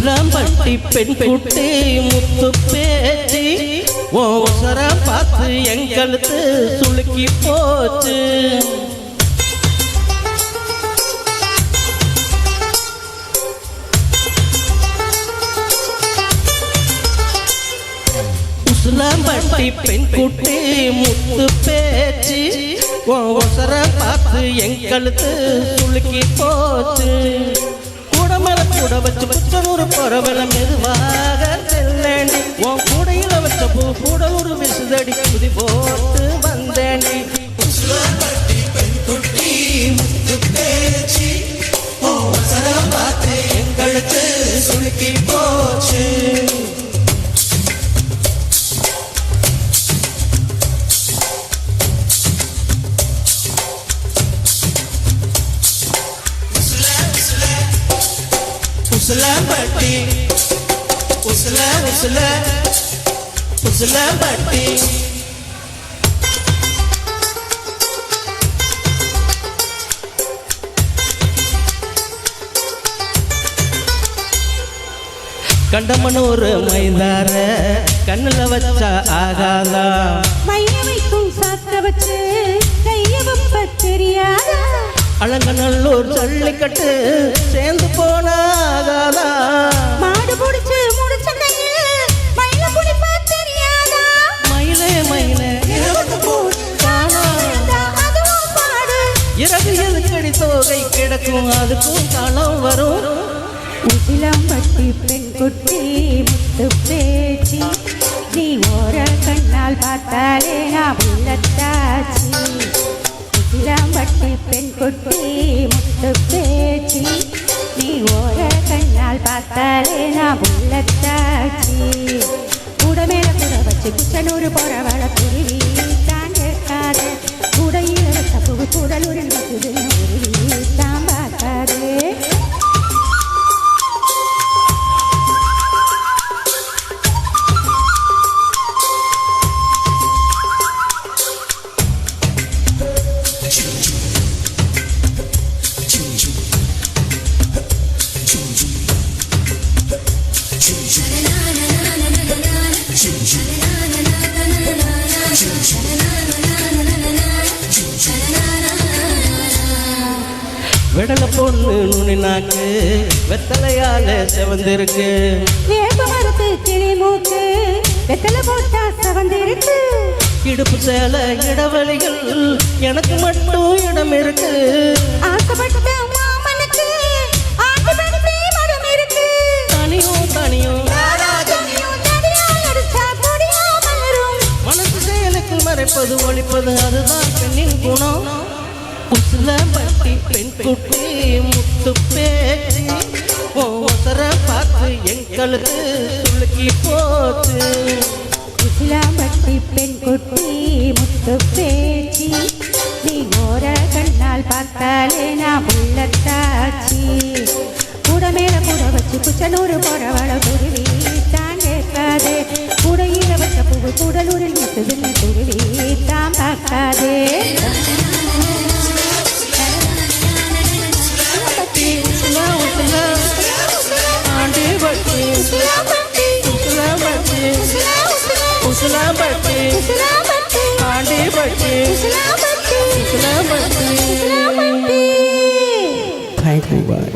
உசிலம்பட்டி பெண் குட்டி முத்து பேச்சு ஓசரம் பார்த்து எங்களுக்கு சுளுக்கி போச்சு. உசிலம்பட்டி பெண் குட்டி முத்து பேச்சு ஓசரம் பார்த்து எங்களுக்கு சுளுக்கி போச்சு. கூடமேல கூட வச்சு புச்சனூர் போறவள மெதுவாக செல்லேண்டி உன் கூடையில வச்ச பூ கூட ஒரு விசுதடி குதி போட்டு வந்தேண்டி. உசிலம்பட்டி பெண் குட்டி முத்து பேச்சு ஓசரம் பார்த்து எங்களுக்கு சுளுக்கி போச்சு. உசிலம்பட்டி உசிலம்பட்டி கண்டமனூர் மைந்தார கண்ணுல வச்சா ஆகாதா மைய வைக்கும் சாத்த வச்சு கைய வப்ப தெரியாதா அலங்கநல்லூர் ஜல்லிக்கட்டு சேர்ந்து போனாகாதா மாடு புடிச்சு முடிச்ச கையில மயில புடிப்ப தெரியாதா மயிலே மயிலே அதுவும் பாடு இறகு எதுக்கடி தோகை கிடக்கும் அதுக்கும் காலம் வரும். உசிலம்பட்டி பெண் குட்டி முத்து பேச்சு நீ ஓர கண்ணால் பார்த்தாலே நான் உள்ளத்தாச்சி. உசிலம்பட்டி பெண் குட்டி முத்து பேச்சு நீ ஓர கண்ணால் பார்த்தாலே நான் உள்ளத்தாச்சி. கூட மேல கூட வச்சு குச்சனூர் போறவள குருவி தான் கேட்காது கூடையில வச்ச புகு கூடலூரில் வச்சுது குருவி தான் பார்க்காது. விடல பொண்ணு நுனினாக்கு வெத்தலையால செவந்திருக்கு வேப்ப மரத்து கிளி மூக்கு வெத்தலை போட்டா செவந்திருக்கு. இடுப்பு சேல இடவெளிகள் எனக்கு மட்டும் இடம் இருக்கு. ஆசைப்பட்ட மாமனுக்கு ஆசைப்பட்ட மரம் இருக்கு. தனியும் தனியும் மனசு செயலுக்கு மறைப்பது ஒழிப்பது அதுதான் பெண்ணின் குணம். உசிலம்பட்டி பெண் குட்டி முத்து பேச்சு ஓசரம் பார்த்து எங்களுக்கு சுளுக்கி போச்சு. உசிலம்பட்டி பெண் குட்டி முத்து பேச்சு நீ ஓர கண்ணால் பார்த்தாலே நான் உள்ளத்தாச்சி. கூட மேல கூட வச்சு குச்சனூர் போறவள குருவி தான் கேட்காதே கூடையில வச்ச பூவு கூடலூரில் விட்டுதுன்னு குருவி தான் பார்க்காதே. Usilampatti Andipatti Usilampatti. Thank you. Bye.